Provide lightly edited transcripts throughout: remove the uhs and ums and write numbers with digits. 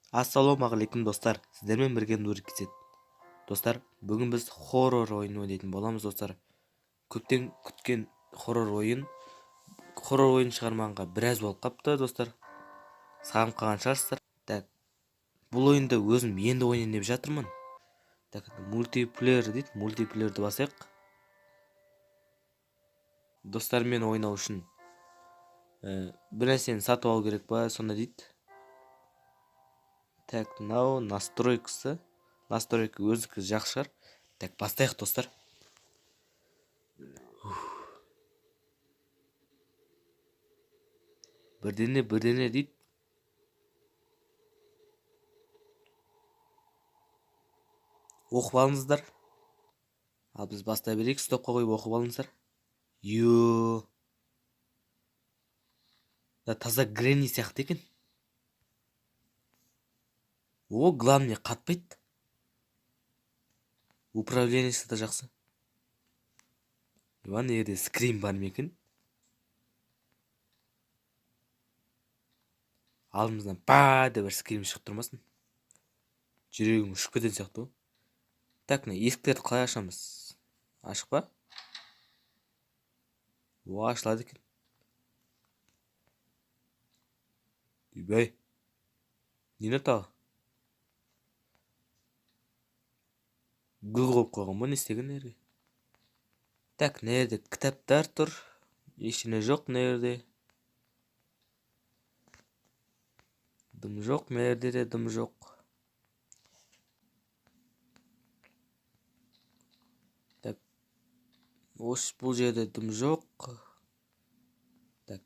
Ассалаумағалейкум достар, сіздермен бірге Нурик Кизет. Достар, бүгін біз хоррор ойын ойнайтын боламыз достар. Көптен күткен хоррор ойын шығармағанға біраз болып қапты достар. Сағынып қалған шығарсыздар. Так, бұл ойынды өзім енді ойнайын деп жатырмын. Так, мультиплеер дейді, мультиплеерді басайық. Достармен ойнау үшін бір нәрсені сатып алу керек па, сонда дейді. Так, мынау настройкасы өзікі жақсы шығар. Так, бастайық достар. Бірдене дейді. Оқып алыңыздар. Ал біз бастай берейік, стопқа қойып оқып алыңыздар. Таза Гренни сияқты екен. Главный қатпайды. Управлениясы да жақсы. Иван, ерде скрим бар ма екен? Алдымыздан ба деп бір скрим шығып тұрмасын. Жүрегім ұшып кететін сияқты ғой. Так, есіктерді қалай ашамыз? Ашық па? Ашылады екен. Үйбай. Нені тағы? Гүл қойып қойған ба, не істеген ерге? Так, нерде кітаптар тұр. Ештеңе жоқ нерде. Дым жоқ, мерде де дым жоқ. Так, бұл жерде дым жоқ. Так,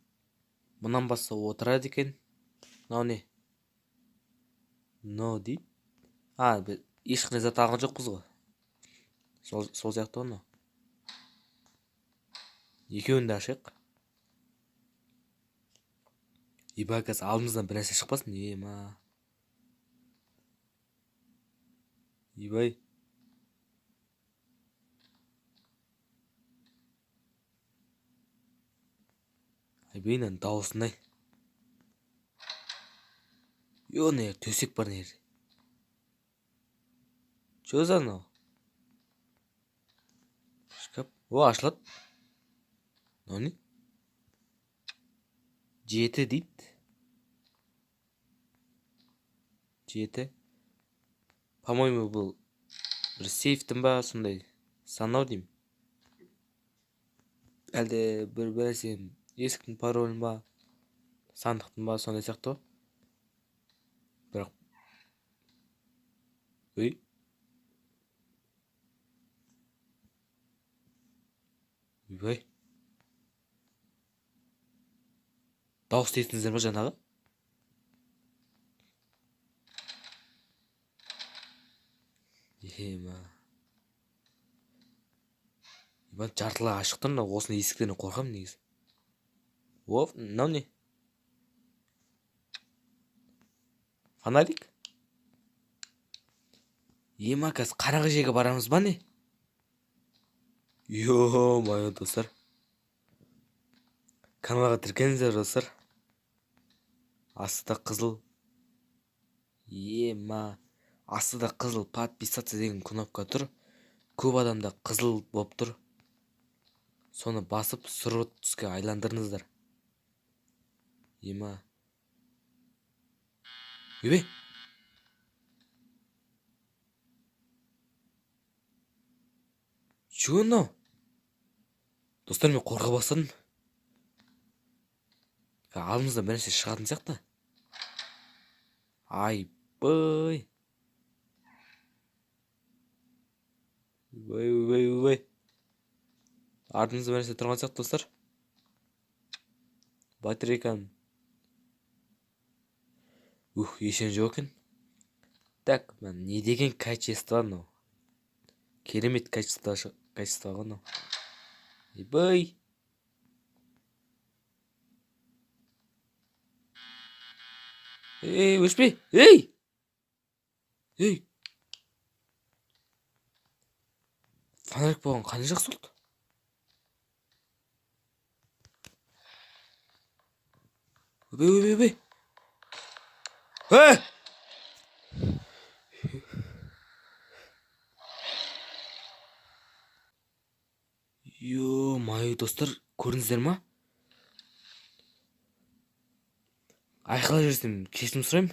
мұнан басқа отырады екен. Мынау не? No дейді. Біз ешқандай зат алған жоқпыз ғой. Сол сияқты оны. Екеуін де ашайық. Ибай, қазір алдымыздан бір нәрсе шықпасын. Ибай. Айбейнен дауысынай. Не, төсек бар нерде. Чё за анау? Шкаф. Ашылады. Мынау не? 7 дейді. 7. По-моему, бұл бір сейфтің ба, сондай санау деймін. Әлде бір нәрсенің есіктің паролін ба, сандықтың ба, сондай сияқты. Бірақ Үйбай. Дауыс естіңіздер ма жаңағы? Жартылай ашық тұр, осыны есіктерінен қорқам негізі. Мынау не? Фонарик? Қазір қараңғы жерге барамыз ба не? Майо достар. Каналға тіркеліңіздер достар. Астыда қызыл. Астыда қызыл подписаться деген кнопка тұр. Көп адамда қызыл болып тұр. Соны басып сұры түске айландырыңыздар. Үйбе. Чуно? Достар, мен қорға бастадым. Алдымызда бір нәрсе шығатын сияқты. Айбай. Үйбай. Артымызда бір нәрсе тұрған сияқты достар. Батарейканың. Ешен жоқ екен. Так, не деген качество анау. Керемет качество ғана. Ибай. Өшпе. Фонарик болған қане жақсы болды. Өбей. Ё-моё, достар, көрдіңіздер ма? Айқайлап жіберсем кешірім сұраймын.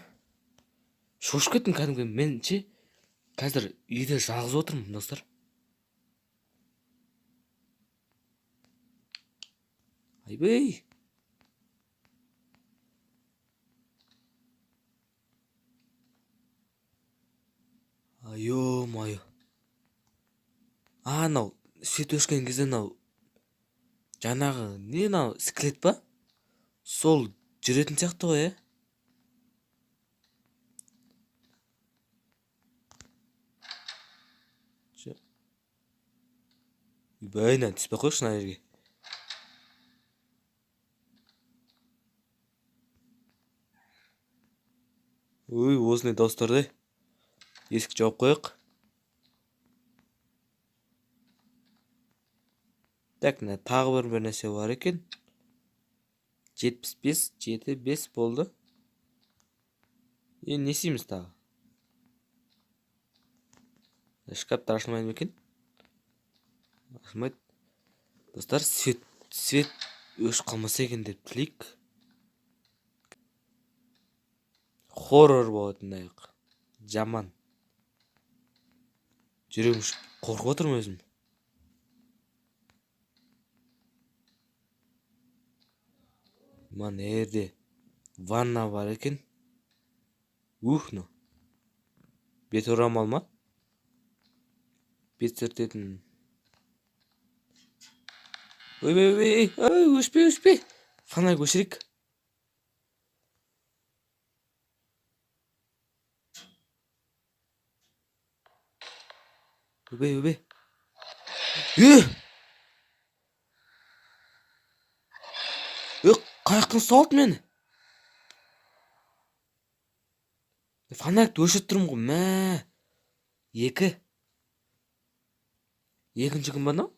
Шошып кеттім кәдімгі. Мен ше қазір үйде жалғыз отырмын, достар. Айбей. Ё-моё. Анау свет өшкен кезде анау жаңағы не анау скелет па? Сол жүретін сияқты ғой, Үйбайынан түспей қойшы мына жерге. Ой, осындай достарды есік жауып қояйық. Так, мына тағы бір нәрсе бар екен. 75, 75 болды. Не істейміз тағы? Шкаптар ашылмайды ма екен? Ашылмайды. Достар, свет өшіп қалмаса екен деп тілейік. Хоррор болатын аяқ. Жаман. Жүрегім қорқып отырмын өзім. Мана жерде ванна бар екен. Ну. Бет орамал ма? Бет сүртетін. Ой, өшпе. Фонарь өшірейік. Өбе. Қаяқтан салды мені. Фонарьды өшіріп тұрмын ғой, мә. Екінші күн ба мынау?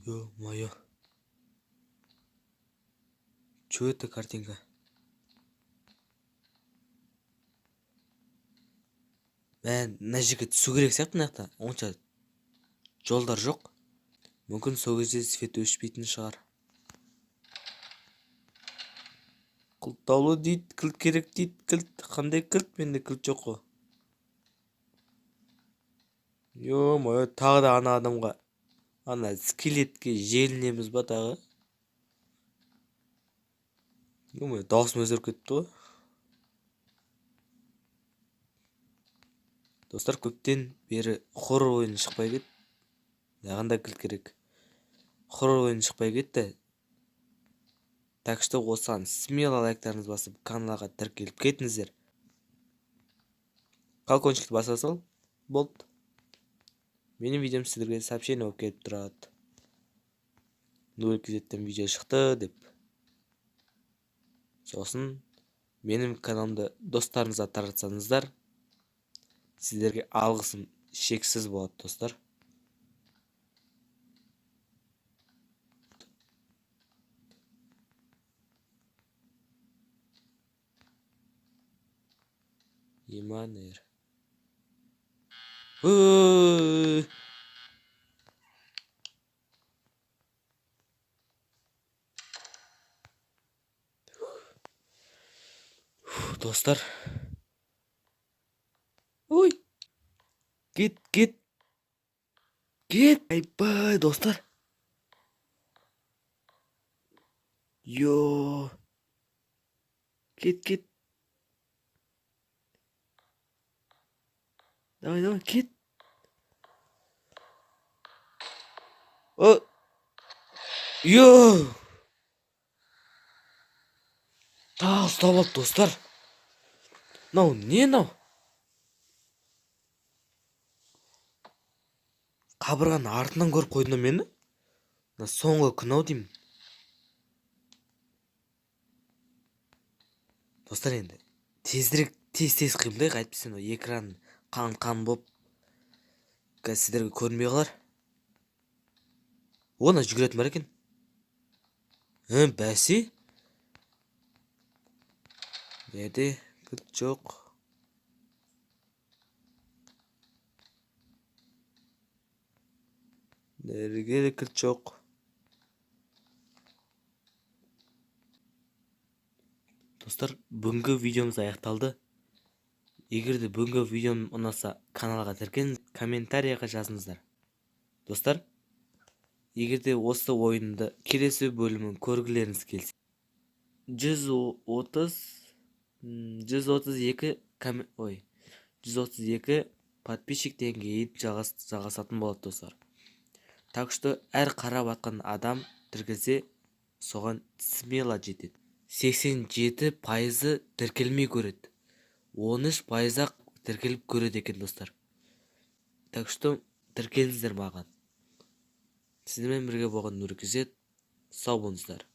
Ё-моё. Чё это картинка? Мына жерге түсу керек сияқты мына жақта. Онша жолдар жоқ. Мүмкін сол кезде свет өшпейтін шығар. Қылтаулы дейді, кілт керек дейді, кілт. Қандай кілт? Менде кілт жоқ қой. Ё-моё, тағы да ана адамға, ана скелетке желінеміз ба тағы? Ё-моё, даусым өзгеріп кетті ғой. Достар, көптен бері хоррор ойыны шықпай кетті. Қандай кілт керек? Хоррор ойыны шықпай кетті. Так что осыған смело лайктарыңызды басып, каналға тіркеліп кетіңіздер. Колокольчикті баса сал, болды. Менің видеом сіздерге сообщение болып келіп тұрады. 0KZ-тен видео шықты деп. Сосын менің каналымды достарыңызға таратсаңыздар, сіздерге алғысым шексіз болады, достар. Иманер. Достар. Ой. Кет. Айбай, достар. Йо. Кет. Давай, кет. Йо. Ұстап алды, достар. Не мынау? Қабырғаның артынан көріп қойдым мені. Соңғы күн-ау деймін. Достар, енді тез қимылдайық, әйтпесе экран қан боп сіздерге көрінбей қалар. Оны жүгіретін бар екен. Бәсе? Жерде кілт жоқ. Неге де кілт жоқ. Достар, бүгінгі видеомыз аяқталды. Егер де бүгінгі видеом ұнаса, каналға тіркеліңіз, комментарияға жазыңыздар. Достар, егер де осы ойынды келесі бөлімін көргілеріңіз келсе, 132 подписчиктен кейін жалғасатын болады, достар. Так что әр қарап атқан адам тіркелсе, соған смело жетеді. 87% тіркелмей көреді. 13% тіркеліп көреді екен, достар. Так что тіркеліңіздер маған. Сіздермен бірге болған Нұркизет. Сау болыңыздар.